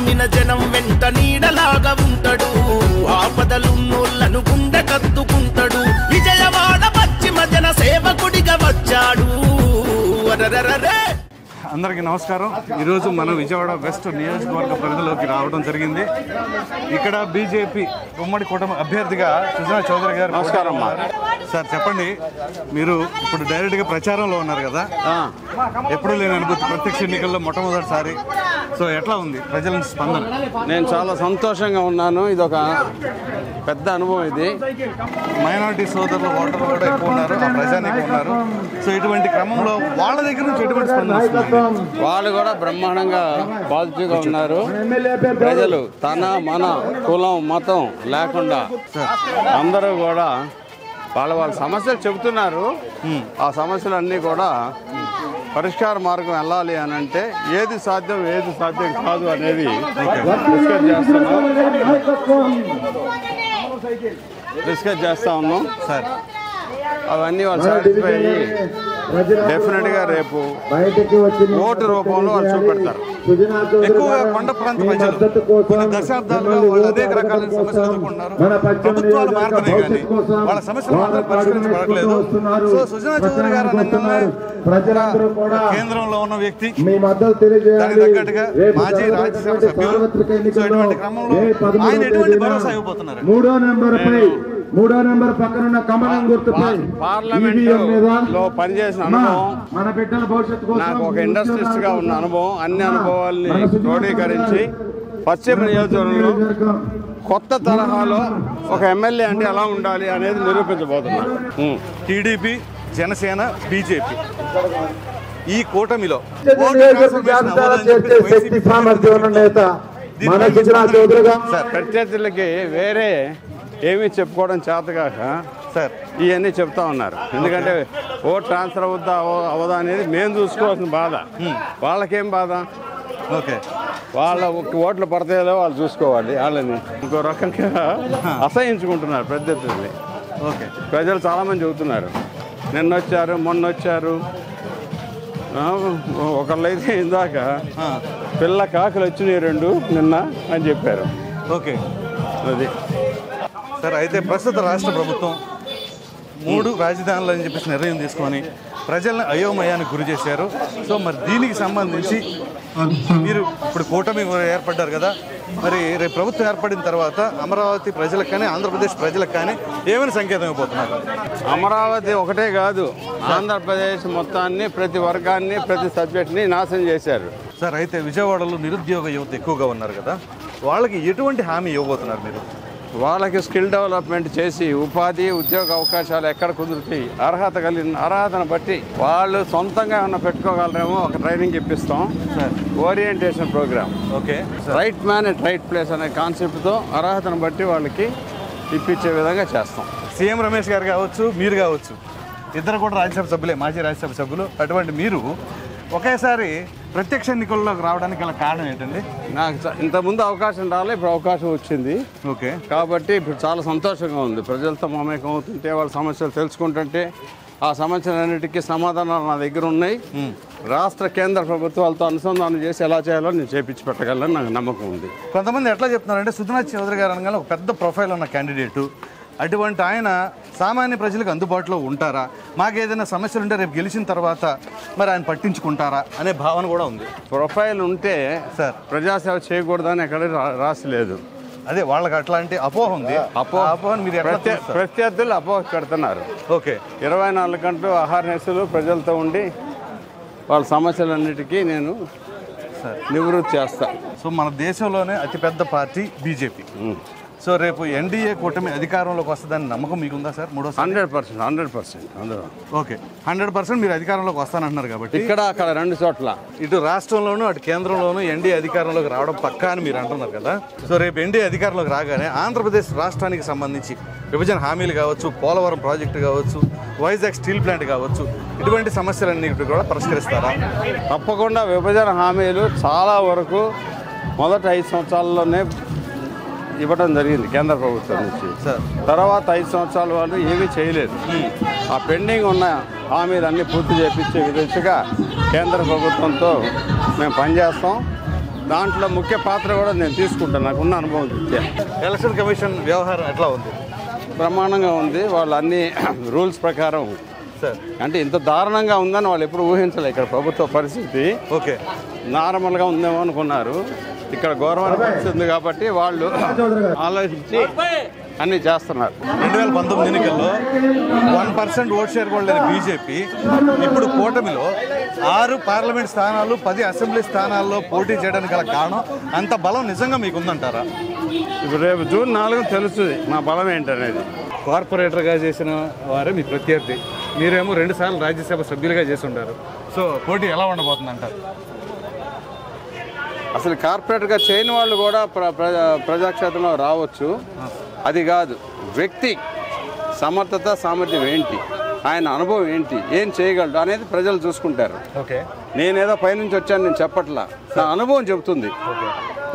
నమ్మిన జనం వెంట నీడలాగా ఉంటాడు, ఆపదలున్నోళ్లను గుండె కత్తుకుంటాడు. విజయవాడ పశ్చిమ జన సేవకుడిగా వచ్చాడు. అందరికీ నమస్కారం. ఈరోజు మనం విజయవాడ వెస్ట్ నియోజకవర్గ పరిధిలోకి రావడం జరిగింది. ఇక్కడ బీజేపీ ఉమ్మడి కూటమి అభ్యర్థిగా సుజనా చౌదరి గారు. నమస్కారం అమ్మా. సార్ చెప్పండి, మీరు ఇప్పుడు డైరెక్ట్గా ప్రచారంలో ఉన్నారు కదా, ఎప్పుడు లేని అనుభూతి, ప్రత్యక్ష ఎన్నికల్లో మొట్టమొదటిసారి. సో ఎట్లా ఉంది ప్రజల స్పందన? నేను చాలా సంతోషంగా ఉన్నాను. ఇది ఒక పెద్ద అనుభవం. ఇది మైనారిటీ సోదరులు ఓటర్లు కూడా ఎక్కువ ఉన్నారు, ఆ ప్రజానీకం ఉన్నారు. సో ఇటువంటి క్రమంలో వాళ్ళ దగ్గర నుంచి ఎటువంటి స్పందన వస్తుంది? వాళ్ళు కూడా బ్రహ్మాండంగా పాజిటివ్గా ఉన్నారు. ప్రజలు తన మన కులం మతం లేకుండా అందరూ కూడా వాళ్ళ సమస్యలు చెబుతున్నారు. ఆ సమస్యలన్నీ కూడా పరిష్కార మార్గం వెళ్ళాలి అని అంటే ఏది సాధ్యం ఏది సాధ్యం కాదు అనేది డిస్కస్ చేస్తా ఉన్నాం సార్. అవన్నీ వాళ్ళు సాటిస్ఫై అయ్యి డెఫినెట్గా రేపు ఓటు రూపంలో వాళ్ళు చూపెడతారు. ఎక్కువగా కొండ ప్రాంత ప్రజలు కొన్ని దశాబ్దాలుగా వాళ్ళు అనేక రకాలైన సమస్యలు ఎదుర్కొన్నారు. ప్రభుత్వాలు మారుతున్నాయి కానీ వాళ్ళ సమస్యలు మాత్రం పరిష్కరించబడలేదు. సో సుజనా చౌదరి గారు కేంద్రంలో ఉన్న వ్యక్తి, దానికి తగ్గట్టుగా మాజీ రాజ్యసభ సభ్యులు. సో ఇటువంటి క్రమంలో ఆయన ఎటువంటి భరోసా ఇవ్వబోతున్నారు? మూడో నెంబర్ పక్కన కమలం గుర్తుపై పార్లమెంట్ లో పనిచేసిన అనుభవం, నాకు ఒక ఇండస్ట్రియలిస్ట్ గా ఉన్న అనుభవం, అన్ని అనుభవాల్ని క్రోడీకరించి పశ్చిమ నియోజకవర్గంలో కొత్త తరహాలో ఒక ఎమ్మెల్యే అంటే ఎలా ఉండాలి అనేది నిరూపించబోతున్నా. టీడీపీ, జనసేన, బీజేపీ ఈ కూటమిలో ప్రత్యర్థులకి వేరే ఏమీ చెప్పుకోవడం చేతగాక సార్ ఇవన్నీ చెప్తా ఉన్నారు. ఎందుకంటే ఓట్ ట్రాన్స్ఫర్ అవుద్దా అవదా అనేది మేము చూసుకోవాల్సిన బాధ. వాళ్ళకేం బాధ? ఓకే, వాళ్ళ ఓట్లు పడతాయో వాళ్ళు చూసుకోవాలి. వాళ్ళని ఇంకో రకంగా అసహించుకుంటున్నారు ప్రత్యర్థుల్ని. ఓకే, ప్రజలు చాలామంది చెబుతున్నారు, నిన్న వచ్చారు మొన్న వచ్చారు. ఒకళ్ళైతే ఇందాక పిల్ల కాకులు వచ్చినాయి 2 నిన్న అని చెప్పారు. ఓకే, అది సార్. అయితే ప్రస్తుత రాష్ట్ర ప్రభుత్వం 3 రాజధానులు అని చెప్పేసి నిర్ణయం తీసుకొని ప్రజలను అయోమయానికి గురి చేశారు. సో మరి దీనికి సంబంధించి మీరు ఇప్పుడు కూటమి ఏర్పడ్డారు కదా, మరి రేపు ప్రభుత్వం ఏర్పడిన తర్వాత అమరావతి ప్రజలకు కానీ ఆంధ్రప్రదేశ్ ప్రజలకు కానీ ఏమైనా సంకేతం ఇవ్వబోతున్నారు? అమరావతి ఒకటే కాదు, ఆంధ్రప్రదేశ్ మొత్తాన్ని, ప్రతి వర్గాన్ని, ప్రతి సబ్జెక్ట్ని నాశనం చేశారు సార్. అయితే విజయవాడలో నిరుద్యోగ యువత ఎక్కువగా ఉన్నారు కదా, వాళ్ళకి ఎటువంటి హామీ ఇవ్వబోతున్నారు మీరు? వాళ్ళకి స్కిల్ డెవలప్మెంట్ చేసి ఉపాధి ఉద్యోగ అవకాశాలు ఎక్కడ కుదురుతాయి, అర్హతను బట్టి వాళ్ళు సొంతంగా ఏమన్నా పెట్టుకోగలరేమో ఒక ట్రైనింగ్ ఇప్పిస్తాం sir. Orientation program. Okay, right man at right place అనే కాన్సెప్ట్తో అర్హతను బట్టి వాళ్ళకి ఇప్పించే విధంగా చేస్తాం. సీఎం రమేష్ గారు కావచ్చు, మీరు కావచ్చు, ఇద్దరు కూడా రాజ్యసభ సభ్యులే, మాజీ రాజ్యసభ సభ్యులు. అటువంటి మీరు ఒకేసారి ప్రత్యక్ష ఎన్నికల్లోకి రావడానికి గల కారణం ఏంటండి? నాకు ఇంతకుముందు అవకాశం రాలే, ఇప్పుడు అవకాశం వచ్చింది. ఓకే, కాబట్టి ఇప్పుడు చాలా సంతోషంగా ఉంది. ప్రజలతో మమేకం అవుతుంటే, వాళ్ళ సమస్యలు తెలుసుకుంటుంటే, ఆ సమస్యలన్నిటికీ సమాధానాలు నా దగ్గర ఉన్నాయి. రాష్ట్ర కేంద్ర ప్రభుత్వాలతో అనుసంధానం చేసి ఎలా చేయాలో నేను చేపించి పెట్టగలను, నాకు నమ్మకం ఉంది. కొంతమంది ఎట్లా చెప్తున్నారంటే సుజనా చౌదరి గారు అనగానే ఒక పెద్ద ప్రొఫైల్ ఉన్న క్యాండిడేటు, అటువంటి ఆయన సామాన్య ప్రజలకు అందుబాటులో ఉంటారా, మాకు ఏదైనా సమస్యలు ఉంటే రేపు గెలిచిన తర్వాత మరి ఆయన పట్టించుకుంటారా అనే భావన కూడా ఉంది. ప్రొఫైల్ ఉంటే సార్ ప్రజాసేవ చేయకూడదని ఎక్కడ రాసలేదు. అదే వాళ్ళకి అట్లాంటి అపోహ ఉంది. అపోహను మీరు ప్రత్యర్థులు అపోహ పెడుతున్నారు. ఓకే, 24 గంటలు అహర్నిశలు ప్రజలతో ఉండి వాళ్ళ సమస్యలన్నిటికీ నేను నివృత్తి చేస్తా. సో మన దేశంలోనే అతిపెద్ద పార్టీ బీజేపీ. సో రేపు ఎన్డీఏ కూటమి అధికారంలోకి వస్తుందని నమ్మకం మీకుందా సార్? 100%. ఓకే, 100% మీరు అధికారంలోకి వస్తానంటున్నారు కాబట్టి ఇక్కడ అక్కడ 2 చోట్ల ఇటు రాష్ట్రంలోనూ అటు కేంద్రంలోనూ ఎన్డీఏ అధికారంలోకి రావడం పక్కా అని మీరు అంటున్నారు కదా. సో రేపు ఎన్డీఏ అధికారంలోకి రాగానే ఆంధ్రప్రదేశ్ రాష్ట్రానికి సంబంధించి విభజన హామీలు కావచ్చు, పోలవరం ప్రాజెక్టు కావచ్చు, వైజాగ్ స్టీల్ ప్లాంట్ కావచ్చు, ఇటువంటి సమస్యలన్నిటి కూడా పరిష్కరిస్తారా? తప్పకుండా. విభజన హామీలు చాలా వరకు మొదటి 5 సంవత్సరాల్లోనే ఇవ్వడం జరిగింది కేంద్ర ప్రభుత్వం నుంచి. తర్వాత 5 సంవత్సరాల వాళ్ళు ఏమీ చేయలేదు. ఆ పెండింగ్ ఉన్న హామీలన్నీ పూర్తి చేపించే విధంగా కేంద్ర ప్రభుత్వంతో మేము పనిచేస్తాం. దాంట్లో ముఖ్య పాత్ర కూడా నేను తీసుకుంటాను, నాకున్న అనుభవం రీత్యా. ఎలక్షన్ కమిషన్ వ్యవహారం ఎట్లా ఉంది? బ్రహ్మాండంగా ఉంది. వాళ్ళు అన్ని రూల్స్ ప్రకారం సార్ అంటే ఇంత దారుణంగా ఉందని వాళ్ళు ఎప్పుడు ఊహించలేదు. ఇక్కడ ప్రభుత్వ పరిస్థితి ఓకే నార్మల్గా ఉందేమో అనుకున్నారు. ఇక్కడ ఘోరమైన పరిస్థితి ఉంది కాబట్టి వాళ్ళు ఆలోచించి అన్నీ చేస్తున్నారు. 2019 ఎన్నికల్లో 1% ఓట్ షేర్ కూడా లేని బీజేపీ ఇప్పుడు కూటమిలో 6 పార్లమెంట్ స్థానాలు 10 అసెంబ్లీ స్థానాల్లో పోటీ చేయడానికి గల కారణం అంత బలం నిజంగా మీకు ఉందంటారా? ఇప్పుడు రేపు జూన్ 4 తెలుస్తుంది మా బలం ఏంటనేది. కార్పొరేటర్గా చేసిన వారే మీ ప్రత్యర్థి, మీరేమో 2 సార్లు రాజ్యసభ సభ్యులుగా చేసి ఉంటారు. సో పోటీ ఎలా ఉండబోతుంది అంటారు? అసలు కార్పొరేటర్గా చేయని వాళ్ళు కూడా ప్రజాక్షేత్రంలో రావచ్చు. అది కాదు, వ్యక్తి సమర్థత సామర్థ్యం ఏంటి, ఆయన అనుభవం ఏంటి, ఏం చేయగలడు అనేది ప్రజలు చూసుకుంటారు. ఓకే, నేనేదో పైనుంచి వచ్చాను నేను చెప్పట్లా, నా అనుభవం చెబుతుంది.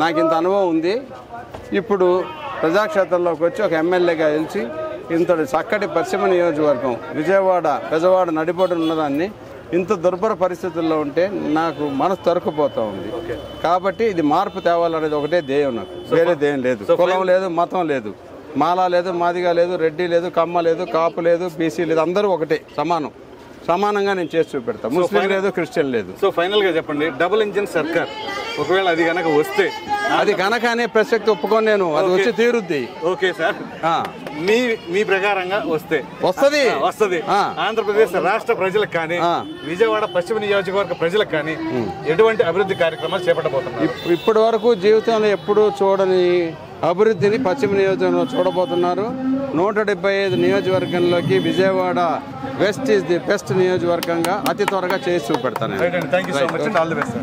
నాకు ఇంత అనుభవం ఉంది. ఇప్పుడు ప్రజాక్షేత్రంలోకి వచ్చి ఒక ఎమ్మెల్యేగా గెలిచి ఇంతటి చక్కటి పశ్చిమ నియోజకవర్గం విజయవాడ పెజవాడ నడిబొడ్డున ఉన్నదాన్ని ఇంత దుర్భర పరిస్థితుల్లో ఉంటే నాకు మనసు తరుక్కుపోతూ ఉంది. కాబట్టి ఇది మార్పు తేవాలనేది ఒకటే ధ్యేయం నాకు, వేరే ధ్యేయం లేదు. కులం లేదు, మతం లేదు, మాలా లేదు, మాదిగా లేదు, రెడ్డి లేదు, కమ్మ లేదు, కాపు లేదు, బీసీ లేదు, అందరూ ఒకటే సమానంగా నేను చేసి చూపెడతాను. ముస్లిం లేదు, క్రిస్టియన్ లేదు. సో ఫైనల్గా చెప్పండి, డబుల్ ఇంజిన్ సర్కార్ ఒకవేళ అది కనుక వస్తే, అది కనుక అనే ప్రసక్తి ఒప్పుకొని నేను అది వచ్చి తీరుద్ది. ఓకే సార్, మీ ప్రకారంగా వస్తుంది ఆంధ్రప్రదేశ్ రాష్ట్ర ప్రజలకు కానీ విజయవాడ పశ్చిమ నియోజకవర్గ ప్రజలకు కానీ ఎటువంటి అభివృద్ధి కార్యక్రమాలు చేపట్టబోతున్నారు? ఇప్పటి వరకు జీవితంలో ఎప్పుడూ చూడని అభివృద్ధిని పశ్చిమ నియోజకవర్గంలో చూడబోతున్నారు. 175 నియోజకవర్గంలోకి Vijayawada west is the best నియోజకవర్గంగా అతి త్వరగా చేసి చూపెడతాను. Thank you so much and all the best.